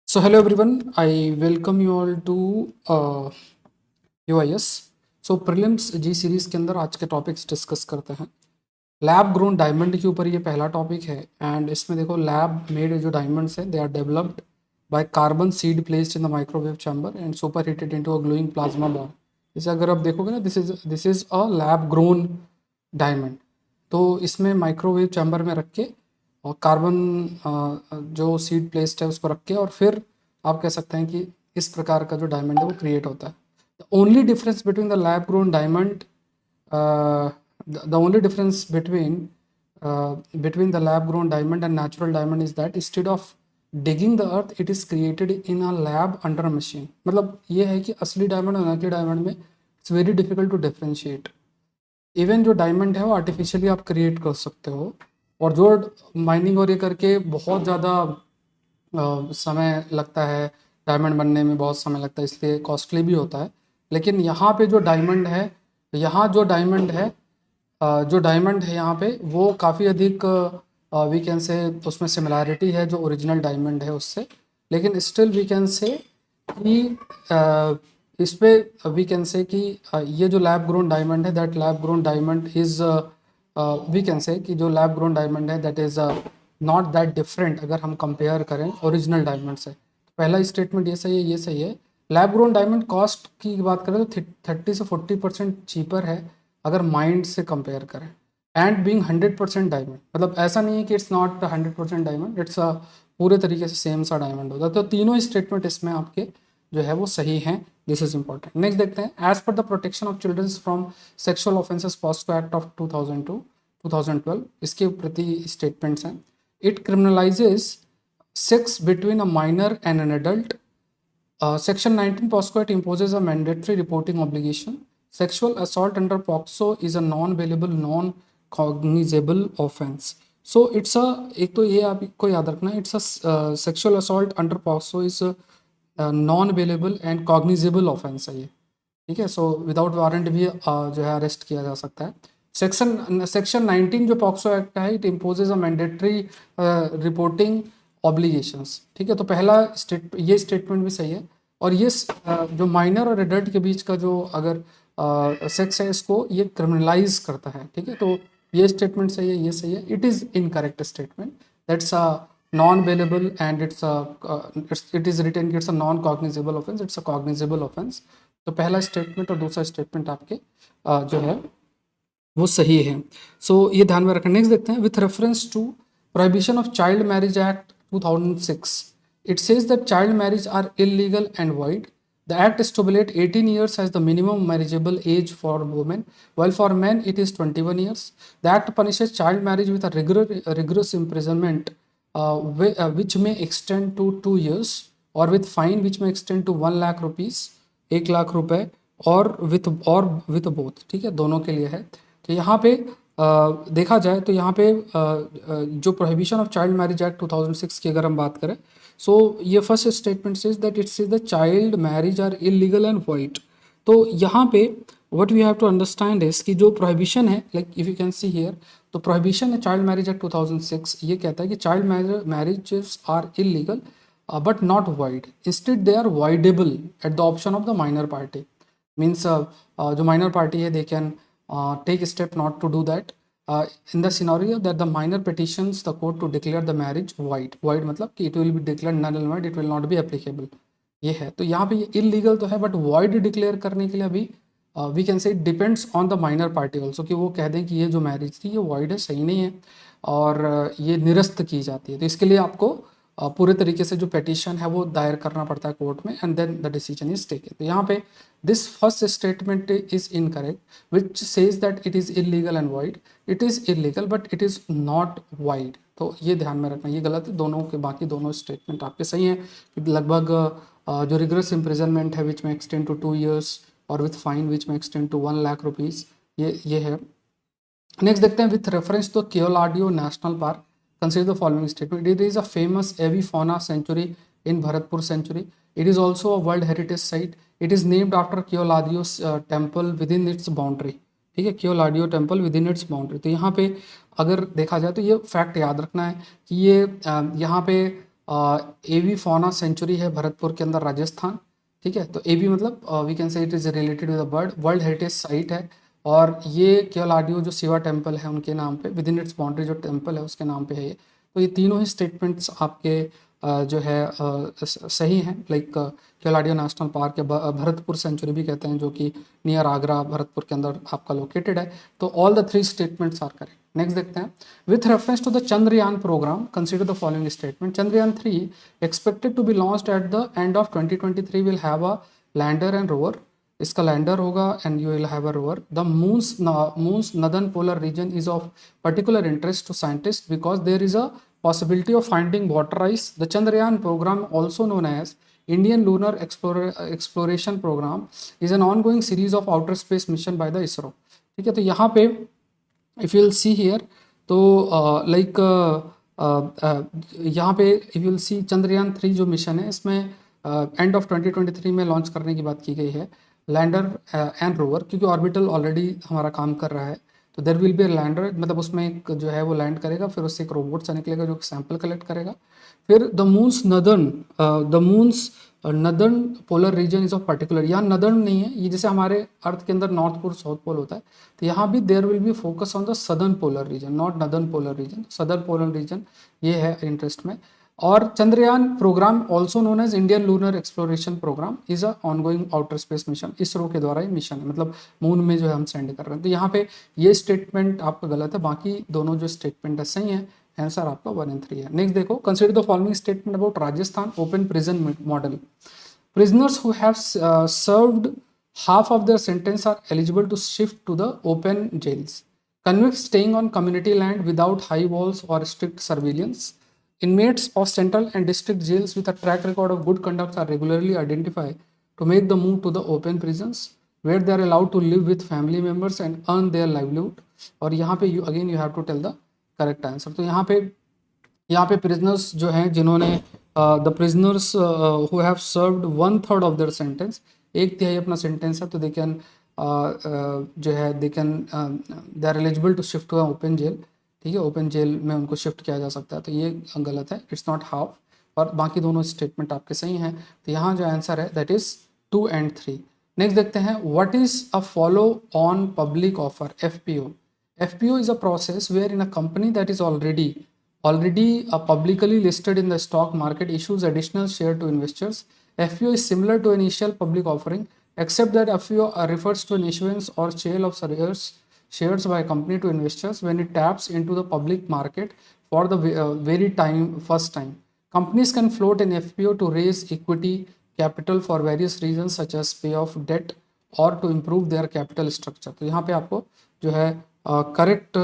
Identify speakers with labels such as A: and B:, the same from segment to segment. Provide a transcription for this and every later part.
A: So hello everyone, I welcome you all to UIS. So prelims G series के अंदर आज के topics discuss करते हैं। लैब ग्रोन डायमंड के ऊपर ये पहला टॉपिक है एंड इसमें देखो लैब मेड जो डायमंड्स हैं they are developed by carbon seed placed in the microwave chamber and super heated into a glowing plasma ball. जैसे अगर आप देखोगे ना this is a lab grown diamond. तो इसमें माइक्रोवेव चैम्बर में रख के और कार्बन जो सीड प्लेस्ड है उसको रख के और फिर आप कह सकते हैं कि इस प्रकार का जो डायमंड है वो क्रिएट होता है। The only difference between the lab grown diamond the only difference between the lab grown diamond and natural diamond is that instead of digging the earth it is created in a lab under a machine। मतलब ये है कि असली diamond और नकली diamond में it's very difficult to differentiate. Even जो diamond है वो आर्टिफिशियली आप क्रिएट कर सकते हो और जो माइनिंग और ये करके बहुत ज़्यादा समय लगता है, डायमंड बनने में बहुत समय लगता है इसलिए कॉस्टली भी होता है। लेकिन यहाँ पे जो डायमंड है, यहाँ जो डायमंड है यहाँ पे वो काफ़ी अधिक वी कैन से उसमें सिमिलैरिटी है जो ओरिजिनल डायमंड है उससे। लेकिन स्टिल वी कैन से कि इस पे वी कैन से कि ये जो लैब ग्रोन डायमंड है that lab grown diamond is we can say कि जो लैब ग्रोन डायमंड है that is not that different अगर हम कंपेयर करें ओरिजिनल डायमंड से। पहला स्टेटमेंट ये सही है, ये सही है। लैब ग्रोन डायमंड कॉस्ट की बात करें तो 30 से 40% चीपर है अगर माइंड से कंपेयर करें एंड बीइंग 100% डायमंड। मतलब ऐसा नहीं है कि इट्स नॉट 100% डायमंड, इट्स पूरे तरीके से सेम सा डायमंड होता है। तो तीनों स्टेटमेंट इसमें आपके जो है वो सही हैं। This is important. नेक्स्ट देखते हैं, as per the protection of childrens from sexual offences POCSO act of 2002-2012 इसके प्रति स्टेटमेंट्स हैं। It criminalises sex between a minor and an adult. Section 19 POSCO Act imposes a mandatory reporting obligation. Sexual assault under POCSO is a non-bailable, non-cognizable offense. So it's a एक तो ये आपको याद रखना है, it's a sexual assault under POCSO is a non-bailable and cognizable offense है ये। ठीक है, सो विदाउट वारंट भी जो है अरेस्ट किया जा सकता है। सेक्शन 19 जो पॉक्सो एक्ट का है it imposes a mandatory reporting obligations. ठीक है, तो पहला ये स्टेटमेंट भी सही है। और ये जो माइनर और एडल्ट के बीच का जो अगर सेक्स है इसको ये क्रिमिनलाइज करता है। ठीक है, तो ये स्टेटमेंट सही है, ये सही है। It is incorrect statement, that's a non bailable and it is written it's a non cognizable offence, it's a cognizable offence. तो पहला स्टेटमेंट और दूसरा स्टेटमेंट आपके जो है वो सही है। सो ये ध्यान में रखना। नेक्स्ट देखते हैं, with reference to prohibition of child marriage act 2006 it says that child marriage are illegal and void. The act stipulates 18 years as the minimum marriageable age for women, while for men it is 21 years. The act punishes child marriage with a rigorous imprisonment, which may extend to 2 years, or with fine which may extend to 1 lakh rupees, 1 lakh रुपए, और with both. ठीक है, दोनों के लिए है। तो यहाँ पे देखा जाए तो यहाँ पे जो prohibition of child marriage act 2006 की अगर हम बात करें, सो ये first statement says that it's the child marriage are illegal and void. तो यहाँ पे what we have to understand is कि जो प्रोहिबिशन है, like if you can see here, तो प्रोहिबिशन है चाइल्ड मैरिज एक्ट 2006 ये कहता है कि child marriages are illegal but not wide. Instead, they are wideable at the option of the minor party. Means जो minor party है, they can take a step not to do that. In the scenario that the minor petitions the court to declare the marriage void. Void मतलब कि it will be declared null and void, it will not be applicable. ये है। तो यहाँ पे ये illegal तो है बट void डिक्लेयर करने के लिए अभी we can say depends on the minor party also, कि वो कह दें कि ये जो मैरिज थी ये void है, सही नहीं है और ये निरस्त की जाती है। तो इसके लिए आपको पूरे तरीके से जो पेटिशन है वो दायर करना पड़ता है कोर्ट में and then the decision is taken. तो यहाँ पे this first statement is incorrect which says that it is illegal and void. It is illegal but it is not void. तो ये ध्यान में रखना, ये गलत है। दोनों के बाकी दोनों स्टेटमेंट आपके सही हैं कि लगभग जो रिगरस इम्प्रिजनमेंट है विच में एक्सटेंड टू 2 years और विथ फाइन विच में एक्सटेंड टू 1 लाख रुपीज़, ये है। नेक्स्ट देखते हैं, with reference to Keoladeo national park consider the following statement. It is a famous avifauna sanctuary in Bharatpur sanctuary. It is also a world heritage site. It is named after Keoladio's temple within its boundary. ठीक है, Keoladeo temple within its boundary. तो यहाँ पे अगर देखा जाए तो ये फैक्ट याद रखना है कि ये यहाँ पे एवी फौना सेंचुरी है भरतपुर के अंदर राजस्थान, ठीक है। तो एवी मतलब we can say it is related with the bird, world heritage site है। और ये केवलाडियो जो शिवा टेम्पल है उनके नाम पे, विद इन इट्स बाउंड्री जो टेम्पल है उसके नाम पे है ये। तो ये तीनों ही स्टेटमेंट्स आपके जो है सही हैं। लाइक केवलाडियो नेशनल पार्क या भरतपुर सेंचुरी भी कहते हैं, जो कि नियर आगरा भरतपुर के अंदर आपका लोकेटेड है। तो all the three statements are correct. Next देखते हैं, with reference to the Chandrayaan program consider the following statement. Chandrayaan 3 expected to be launched at the end of 2023 will have a lander and rover. इसका lander होगा and you will have a rover. The moon's northern polar region is of particular interest to scientist because there is a possibility of finding water ice. The Chandrayaan program, also known as Indian Lunar Exploration Program, is an ongoing series of outer space mission by the ISRO. ठीक है, तो यहाँ पे if you will see here, तो like यहाँ पे if you will see Chandrayaan 3 जो mission है इसमें एंड ऑफ 2023 में लॉन्च करने की बात की गई है, लैंडर एंड रोवर, क्योंकि ऑर्बिटल ऑलरेडी हमारा काम कर रहा है। तो देर विल बी लैंडर, मतलब उसमें एक जो है वो लैंड करेगा, फिर उससे एक रोबोट सा निकलेगा जो सैंपल कलेक्ट करेगा। फिर the moon's northern polar region is of particular, यहाँ नदर्न नहीं है, ये जैसे हमारे अर्थ के अंदर नॉर्थ पोल साउथ पोल होता है, तो यहाँ भी there will be focus on the southern polar region, not northern polar region, southern polar region ये है इंटरेस्ट में। और Chandrayaan program also known as Indian lunar exploration program is a ongoing outer space mission, ISRO के द्वारा ही mission है, मतलब moon में जो है हम सेंड कर रहे हैं। तो यहाँ पे ये स्टेटमेंट आपका गलत है, बाकी दोनों जो स्टेटमेंट है सही है। आंसर आपका 1 and 3 है। नेक्स्ट देखो, consider the following statement about Rajasthan open prison model. Prisoners who have served half of their sentence are eligible to shift to the open jails. Convicts staying on community land without high walls or strict surveillance. Inmates of central and district jails with a track record of good conduct are regularly identified to make the move to the open prisons, where they are allowed to live with family members and earn their livelihood. और यहाँ पे you have to tell the correct answer. तो यहाँ पे prisoners जो हैं जिन्होंने the prisoners who have served 1/3 of their sentence, एक तिहाई अपना सेंटेंस है, तो दे कैन जो है they are eligible to shift to open jail. ठीक है, ओपन जेल में उनको शिफ्ट किया जा सकता है, तो ये गलत है, इट्स नॉट हाफ। और बाकी दोनों स्टेटमेंट आपके सही हैं। तो यहाँ जो आंसर है दैट इज 2 and 3। नेक्स्ट देखते हैं, what is a follow on public offer, FPO. FPO is a process wherein a company that is already publicly listed in the stock market issues additional share to investors. FPO is similar to initial public offering, except that FPO refers to an issuance or sale of shares by a company to investors when it taps into the public market for the first time. Companies can float an FPO to raise equity capital for various reasons such as pay off debt और to improve their capital structure. तो यहाँ पे आपको जो है correct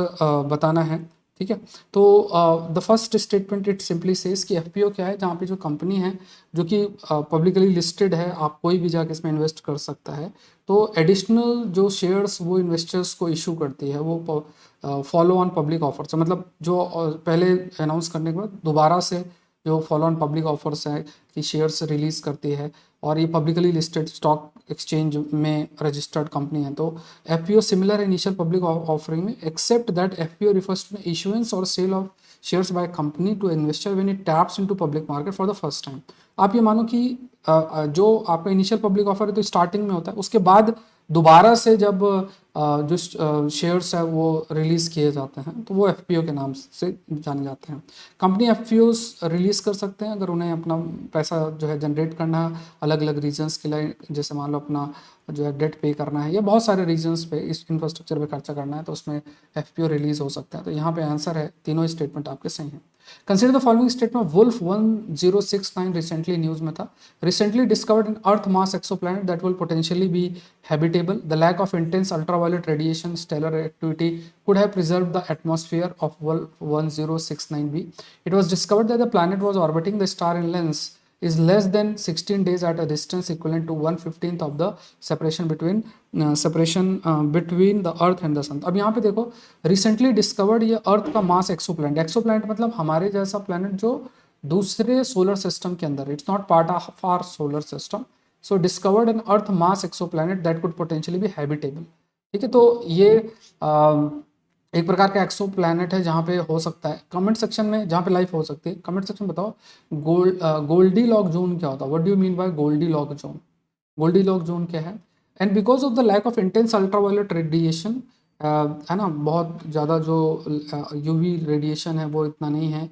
A: बताना है। ठीक है, तो the first statement it simply says कि एफपीओ क्या है, जहाँ पे जो कंपनी है जो कि पब्लिकली लिस्टेड है, आप कोई भी जाके इसमें इन्वेस्ट कर सकता है, तो एडिशनल जो शेयर्स वो इन्वेस्टर्स को इशू करती है, वो फॉलो ऑन पब्लिक ऑफर से, मतलब जो पहले अनाउंस करने के बाद दोबारा से जो फॉलो ऑन पब्लिक ऑफर्स है कि शेयर्स रिलीज करती है, और ये पब्लिकली लिस्टेड स्टॉक एक्सचेंज में रजिस्टर्ड कंपनी है। तो एफपीओ सिमिलर है इनिशियल पब्लिक ऑफरिंग में, except that FPO refers to issuance और sale of shares by company to investor when it taps into public market for the first time. आप ये मानो कि जो आपका इनिशियल पब्लिक ऑफर है तो स्टार्टिंग में होता है, उसके बाद दोबारा से जब जो शेयर्स है वो रिलीज़ किए जाते हैं तो वो एफपीओ के नाम से जाने जाते हैं। कंपनी एफपीओस रिलीज़ कर सकते हैं अगर उन्हें अपना पैसा जो है जनरेट करना है अलग अलग रीजन्स के लिए, जैसे मान लो अपना जो है डेट पे करना है या बहुत सारे रीजन्स पे इस इंफ्रास्ट्रक्चर पे खर्चा करना है, तो उसमें एफपीओ रिलीज़ हो सकता है। तो यहाँ पे आंसर है, तीनों स्टेटमेंट आपके सही हैं। Consider the following statement. Wolf 1069 recently news में था, recently discovered an earth mass exoplanet that will potentially be habitable, the lack of intense ultraviolet radiation stellar activity could have preserved the atmosphere of Wolf 1069b. It was discovered that the planet was orbiting the star in length is less than 16 days at a distance equivalent to 1/15 of the separation between the earth and the sun. अब यहाँ पे देखो recently discovered, ये अर्थ का मास exoplanet, exoplanet मतलब हमारे जैसा planet जो दूसरे सोलर सिस्टम के अंदर, it's not part of our solar system. So discovered an earth mass exoplanet that could potentially be habitable. ठीक है, तो ये एक प्रकार का एक्सो प्लैनेट है जहाँ पे हो सकता है, कमेंट सेक्शन में जहाँ पे लाइफ हो सकती है, कमेंट सेक्शन बताओ गोल्डी लॉक जोन क्या होता है, what do you mean by Goldilocks zone, Goldilocks zone क्या है। And because of the lack of intense ultraviolet radiation, है ना, बहुत ज़्यादा जो यूवी रेडिएशन है वो इतना नहीं है,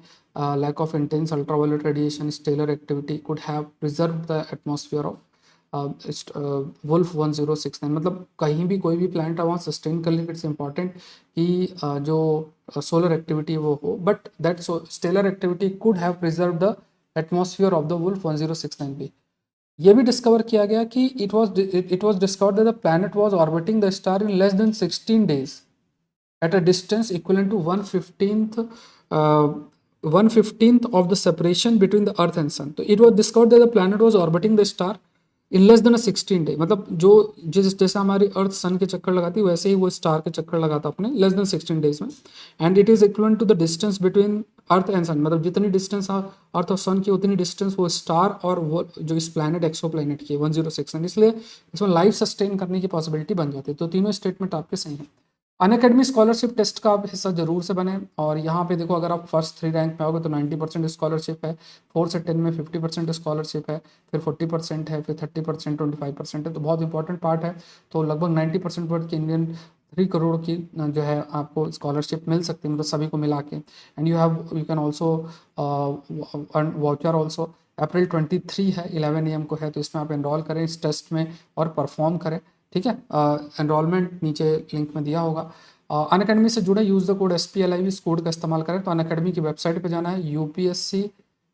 A: lack of intense ultraviolet radiation stellar activity could have preserve the atmosphere of Wolf 1069, मतलब कहीं भी कोई भी प्लानट है वहाँ सस्टेन करने के इट्स इम्पॉर्टेंट कि जो सोलर एक्टिविटी वो हो, but that stellar activity could have preserve the atmosphere of the Wolf 1069 भी। ये भी डिस्कवर किया गया कि it was discovered that the planet was orbiting the star in less than 16 days at a distance equivalent to 1/15th of the separation between the earth and sun. तो it was discovered that the planet was orbiting the star in less than 16 day, मतलब जो जैसे हमारी अर्थ सन के चक्कर लगाती है वैसे ही वो स्टार के चक्कर लगाता अपने लेस देन 16 डेज में। And it is equal to the distance between earth and sun, मतलब जितनी डिस्टेंस अर्थ और सन की उतनी डिस्टेंस वो स्टार और वो जो इस प्लैनेट एक्सो प्लैनेट की 1069, इसलिए इसमें लाइफ सस्टेन करने की पॉसिबिलिटी बन जाती है। तो तीनों स्टेटमेंट आपके सही हैं। अनअकैडमी स्कॉलरशिप टेस्ट का आप हिस्सा जरूर से बने, और यहाँ पे देखो अगर आप फर्स्ट 3 रैंक पे आओगे तो 90% स्कॉलरशिप है, 4 से 10 में 50% स्कॉलरशिप है, फिर 40% है, फिर 30%, 25% है, तो बहुत इंपॉर्टेंट पार्ट है। तो लगभग 90% वर्थ की इंडियन 3 करोड़ की जो है आपको स्कॉलरशिप मिल सकती है, मतलब सभी को मिला के। And you can also voucher also. April 23 है, 11 AM को है, तो इसमें आप एनरोल करें इस टेस्ट में और परफॉर्म करें, ठीक है। एनरोलमेंट नीचे लिंक में दिया होगा। अनअकैडमी से जुड़े यूज़ द कोड SPLIV, इस कोड का इस्तेमाल करें। तो अनअकैडमी की वेबसाइट पे जाना है, UPSC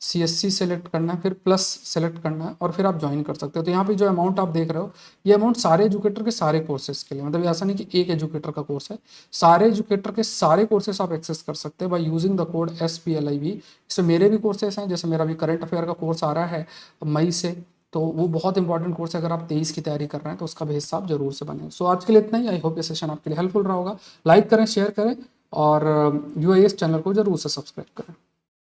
A: CSC सेलेक्ट करना है, फिर प्लस सेलेक्ट करना है और फिर आप ज्वाइन कर सकते हो। तो यहाँ पे जो अमाउंट आप देख रहे हो ये अमाउंट सारे एजुकेटर के सारे कोर्सेज के लिए, मतलब ऐसा नहीं कि एक एजुकेटर का कोर्स है, सारे एजुकेटर के सारे कोर्सेज आप एक्सेस कर सकते हैं by using the code SPLIV। इससे मेरे भी कोर्सेज हैं, जैसे मेरा भी करंट अफेयर का कोर्स आ रहा है मई से, तो वो बहुत इंपॉर्टेंट कोर्स है। अगर आप 23 की तैयारी कर रहे हैं तो उसका भी हिस्सा आप जरूर से बने। सो आज के लिए इतना ही। आई होप ये सेशन आपके लिए हेल्पफुल रहा होगा। लाइक करें, शेयर करें और UIS चैनल को जरूर से सब्सक्राइब करें।